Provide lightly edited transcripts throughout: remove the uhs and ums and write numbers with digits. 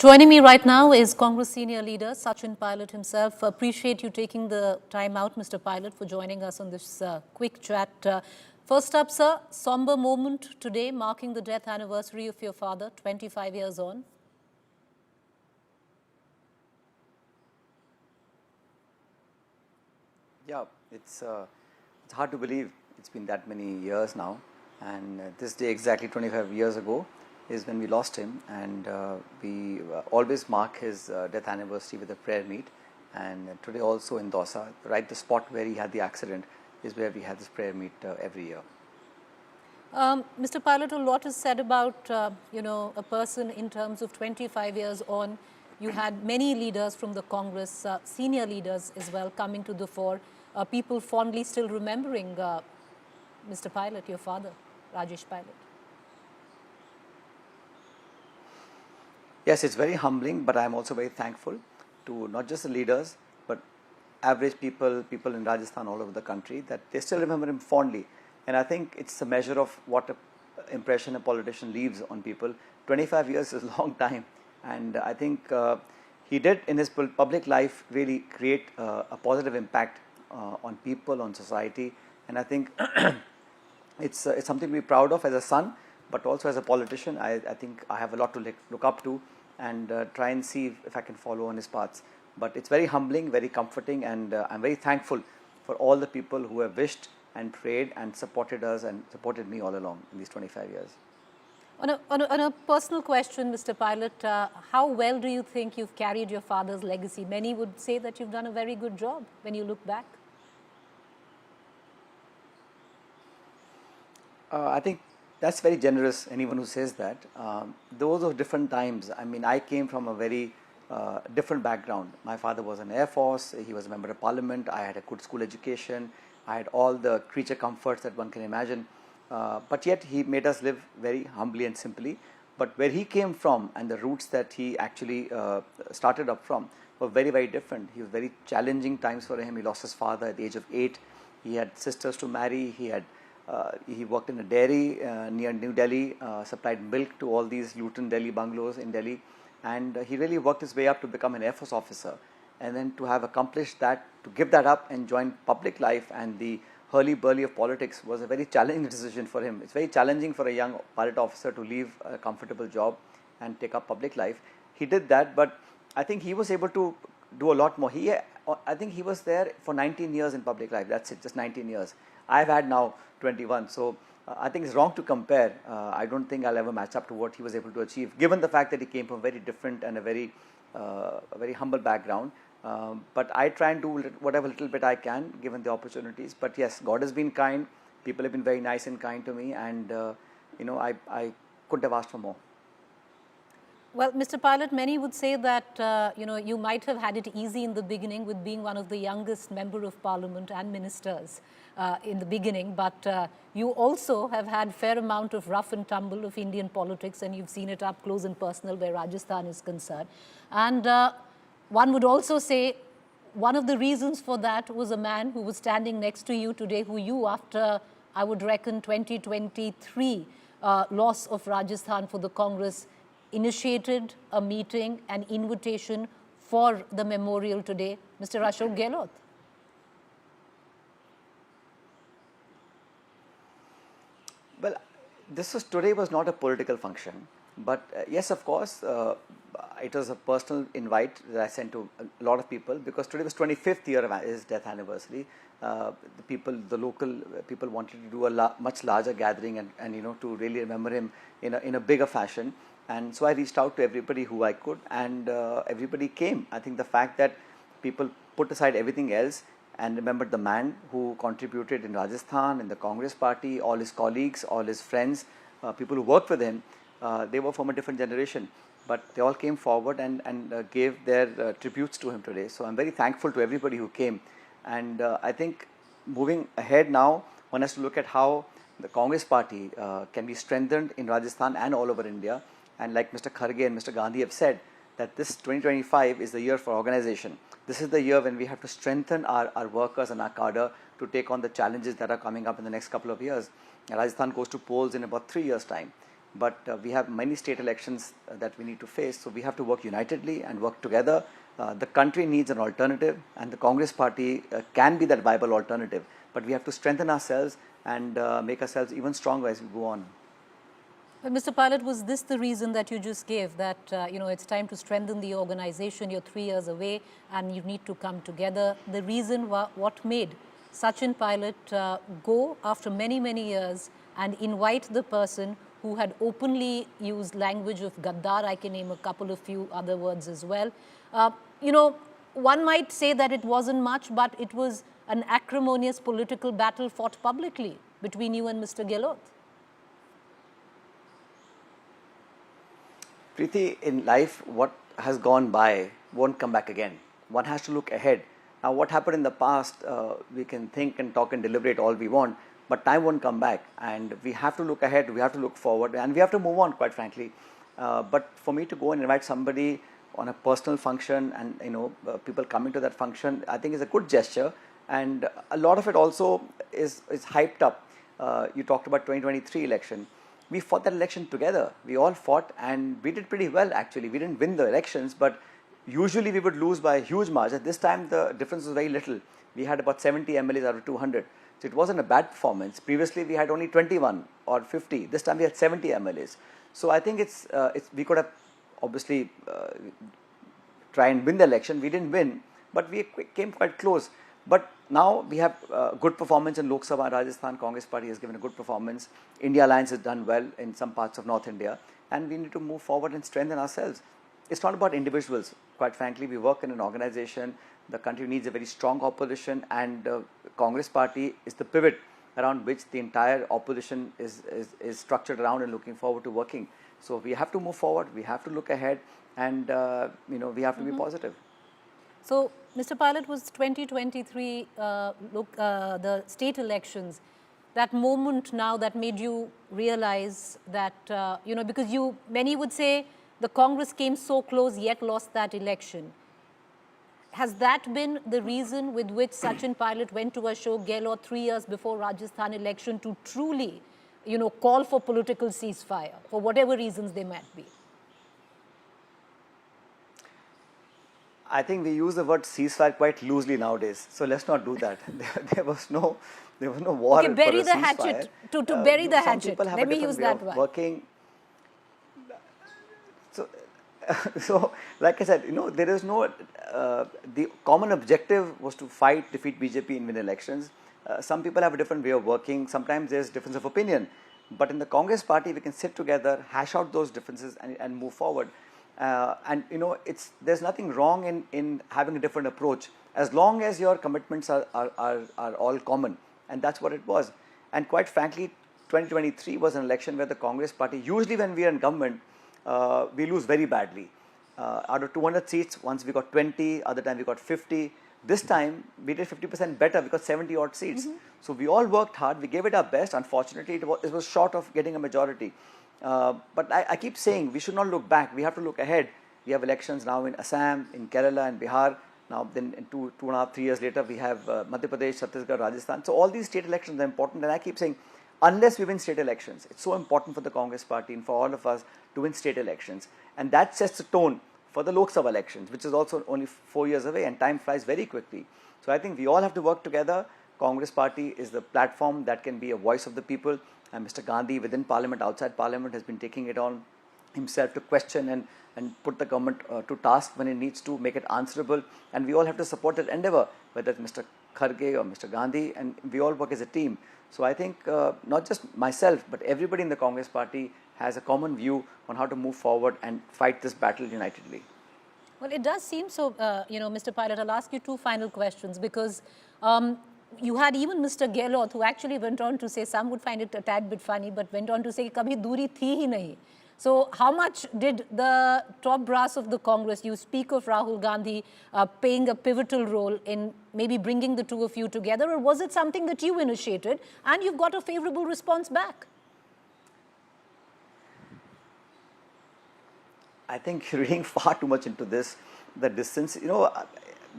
Joining me right now is Congress senior leader Sachin Pilot himself. Appreciate you taking the time out, Mr. Pilot, for joining us on this quick chat. First up, sir, somber moment today marking the death anniversary of your father, 25 years on. Yeah, it's hard to believe it's been that many years now, and this day exactly 25 years ago is when we lost him, and we always mark his death anniversary with a prayer meet, and today also in Dosa, right the spot where he had the accident is where we had this prayer meet every year. Mr. Pilot, a lot is said about, a person in terms of 25 years on. You had many leaders from the Congress, senior leaders as well, coming to the fore. People fondly still remembering Mr. Pilot, your father, Rajesh Pilot. Yes, it's very humbling, but I'm also very thankful to not just the leaders, but average people, people in Rajasthan all over the country, that they still remember him fondly. And I think it's a measure of what impression a politician leaves on people. 25 years is a long time, and I think he did in his public life really create a positive impact on people, on society, and I think it's something to be proud of as a son, but also as a politician. I think I have a lot to look up to and try and see if I can follow on his paths. But it's very humbling, very comforting, and I'm very thankful for all the people who have wished and prayed and supported us and supported me all along in these 25 years. On a personal question, Mr. Pilot, how well do you think you've carried your father's legacy? Many would say that you've done a very good job when you look back. I think that's very generous, anyone who says that. Those are different times. I mean, I came from a very different background. My father was in Air Force, he was a member of parliament, I had a good school education, I had all the creature comforts that one can imagine. But yet he made us live very humbly and simply. But where he came from and the roots that he actually started up from were very, very different. He was very challenging times for him. He lost his father at the age of 8. He had sisters to marry. He worked in a dairy near New Delhi, supplied milk to all these Luton Delhi bungalows in Delhi, and he really worked his way up to become an Air Force officer. And then to have accomplished that, to give that up and join public life and the hurly-burly of politics was a very challenging decision for him. It's very challenging for a young pilot officer to leave a comfortable job and take up public life. He did that, but I think he was able to do a lot more. I think he was there for 19 years in public life. That's it, just 19 years. I've had now 21, so I think it's wrong to compare. I don't think I'll ever match up to what he was able to achieve, given the fact that he came from a very different and a very humble background. But I try and do whatever little bit I can, given the opportunities. But yes, God has been kind. People have been very nice and kind to me, and I couldn't have asked for more. Well, Mr. Pilot, many would say that you might have had it easy in the beginning with being one of the youngest member of parliament and ministers in the beginning, but you also have had a fair amount of rough and tumble of Indian politics, and you've seen it up close and personal where Rajasthan is concerned. And one would also say one of the reasons for that was a man who was standing next to you today, who you, after I would reckon 2023 loss of Rajasthan for the Congress, initiated a meeting, an invitation for the memorial today, Mr. Ashok Gehlot. Well, today was not a political function, but yes, of course, it was a personal invite that I sent to a lot of people, because today was 25th year of his death anniversary. The local people wanted to do a much larger gathering and to really remember him in a bigger fashion. And so I reached out to everybody who I could, and everybody came. I think the fact that people put aside everything else and remembered the man who contributed in Rajasthan, in the Congress party, all his colleagues, all his friends, people who worked with him, they were from a different generation. But they all came forward and gave their tributes to him today. So I'm very thankful to everybody who came. And I think moving ahead now, one has to look at how the Congress party can be strengthened in Rajasthan and all over India. And like Mr. Kharge and Mr. Gandhi have said, that this 2025 is the year for organization. This is the year when we have to strengthen our workers and our cadre to take on the challenges that are coming up in the next couple of years. Rajasthan goes to polls in about 3 years' time. but we have many state elections that we need to face. So we have to work unitedly and work together. The country needs an alternative, and the Congress party can be that viable alternative. But we have to strengthen ourselves and make ourselves even stronger as we go on. But Mr. Pilot, was this the reason that you just gave, that it's time to strengthen the organization, you're 3 years away and you need to come together? The reason what made Sachin Pilot go after many, many years and invite the person who had openly used language of Gaddar? I can name a couple of few other words as well. One might say that it wasn't much, but it was an acrimonious political battle fought publicly between you and Mr. Gehlot. Preeti, in life, what has gone by won't come back again. One has to look ahead. Now, what happened in the past, we can think and talk and deliberate all we want, but time won't come back. And we have to look ahead, we have to look forward, and we have to move on, quite frankly. But for me to go and invite somebody on a personal function and, people coming to that function, I think is a good gesture. And a lot of it also is hyped up. You talked about 2023 election. We fought that election together. We all fought and we did pretty well, actually. We didn't win the elections, but usually we would lose by a huge margin. This time the difference was very little. We had about 70 MLAs out of 200. So it wasn't a bad performance. Previously we had only 21 or 50. This time we had 70 MLAs. So I think we could have obviously try and win the election. We didn't win, but we came quite close. But now we have good performance in Lok Sabha. Rajasthan Congress Party has given a good performance. India Alliance has done well in some parts of North India, and we need to move forward and strengthen ourselves. It's not about individuals. Quite frankly, we work in an organization. The country needs a very strong opposition, and Congress Party is the pivot around which the entire opposition is structured around and looking forward to working. So we have to move forward. We have to look ahead, and we have to be positive. So, Mr. Pilot, was 2023, the state elections, that moment now that made you realize that, because many would say the Congress came so close yet lost that election. Has that been the reason with which Sachin Pilot went to Ashok Gehlot 3 years before Rajasthan election to truly, call for political ceasefire, for whatever reasons they might be? I think we use the word ceasefire quite loosely nowadays, so let's not do that. There was no war. Okay, bury for a the ceasefire. hatchet. To bury the hatchet. Let me use that one. Working. So, like I said, there is no. The common objective was to fight, defeat BJP and win elections. Some people have a different way of working. Sometimes there's difference of opinion, but in the Congress Party, we can sit together, hash out those differences, and move forward. There's nothing wrong in having a different approach, as long as your commitments are all common, and that's what it was. And quite frankly, 2023 was an election where the Congress Party, usually when we are in government, we lose very badly. Out of 200 seats, once we got 20, other time we got 50. This time we did 50% better, we got 70 odd seats. So we all worked hard, we gave it our best. Unfortunately, it was short of getting a majority. But I keep saying we should not look back. We have to look ahead. We have elections now in Assam, in Kerala, and Bihar. Now, then, in 2.5, 3 years later, we have Madhya Pradesh, Chhattisgarh, Rajasthan. So all these state elections are important. And I keep saying, unless we win state elections, it's so important for the Congress Party and for all of us to win state elections. And that sets the tone for the Lok Sabha elections, which is also only 4 years away, and time flies very quickly. So I think we all have to work together. Congress Party is the platform that can be a voice of the people. And Mr. Gandhi, within Parliament, outside Parliament, has been taking it on himself to question and put the government to task when it needs to, make it answerable. And we all have to support that endeavor, whether it's Mr. Kharge or Mr. Gandhi, and we all work as a team. So I think not just myself, but everybody in the Congress Party has a common view on how to move forward and fight this battle unitedly. Well, it does seem so, Mr. Pilot. I'll ask you two final questions, because you had even Mr. Gehlot, who actually went on to say, some would find it a tad bit funny, but went on to say, kabhi duri thi hi nahi. So how much did the top brass of the Congress, you speak of Rahul Gandhi playing a pivotal role in maybe bringing the two of you together, or was it something that you initiated and you've got a favorable response back? I think you're reading far too much into this. The distance,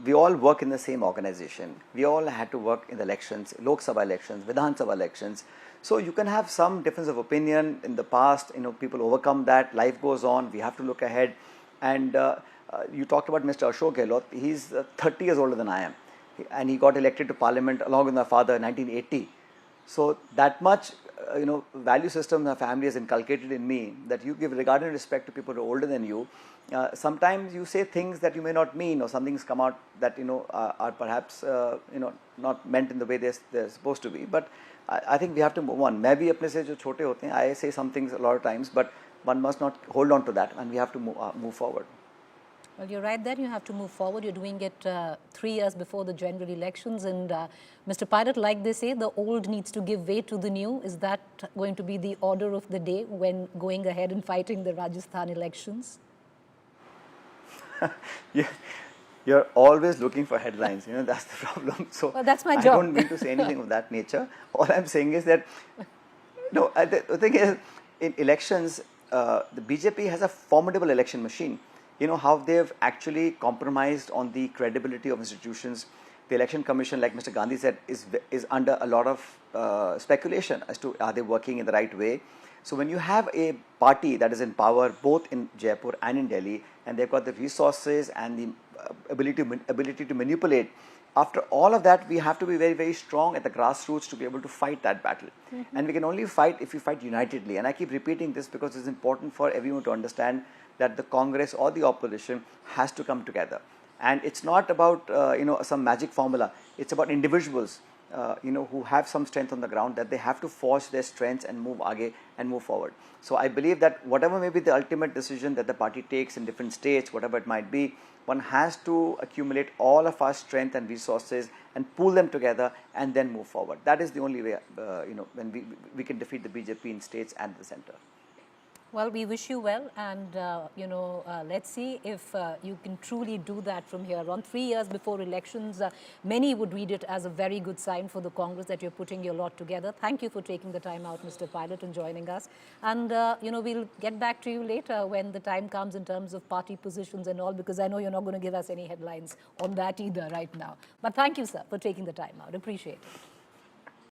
we all work in the same organization. We all had to work in the elections, Lok Sabha elections, Vidhan Sabha elections. So you can have some difference of opinion in the past. People overcome that. Life goes on. We have to look ahead. And you talked about Mr. Ashok Gehlot. He's 30 years older than I am, and he got elected to Parliament along with my father in 1980. So that much, value system my family has inculcated in me, that you give regard and respect to people who are older than you. Sometimes you say things that you may not mean, or some things come out that are perhaps not meant in the way they're supposed to be. But I think we have to move on. Maybe apne se jo chote hote hain, I say some things a lot of times, but one must not hold on to that, and we have to move forward. Well, you're right there. You have to move forward. You're doing it 3 years before the general elections. And Mr. Pilot, like they say, the old needs to give way to the new. Is that going to be the order of the day when going ahead and fighting the Rajasthan elections? Yeah. You're always looking for headlines. That's the problem. So well, that's my job. I don't mean to say anything of that nature. All I'm saying is that, no, the thing is, in elections, the BJP has a formidable election machine. How they've actually compromised on the credibility of institutions. The election commission, like Mr. Gandhi said, is under a lot of speculation as to are they working in the right way. So when you have a party that is in power both in Jaipur and in Delhi, and they've got the resources and the ability to manipulate, after all of that, we have to be very, very strong at the grassroots to be able to fight that battle. Mm-hmm. And we can only fight if we fight unitedly. And I keep repeating this because it's important for everyone to understand that the Congress or the opposition has to come together. And it's not about some magic formula. It's about individuals who have some strength on the ground, that they have to force their strengths and move aage and move forward. So I believe that whatever may be the ultimate decision that the party takes in different states, whatever it might be, one has to accumulate all of our strength and resources and pool them together and then move forward. That is the only way, when we can defeat the BJP in states and the center. Well, we wish you well, and let's see if you can truly do that from here on. 3 years before elections, many would read it as a very good sign for the Congress that you're putting your lot together. Thank you for taking the time out, Mr. Pilot, and joining us. And we'll get back to you later when the time comes in terms of party positions and all, because I know you're not going to give us any headlines on that either right now. But thank you, sir, for taking the time out. Appreciate it.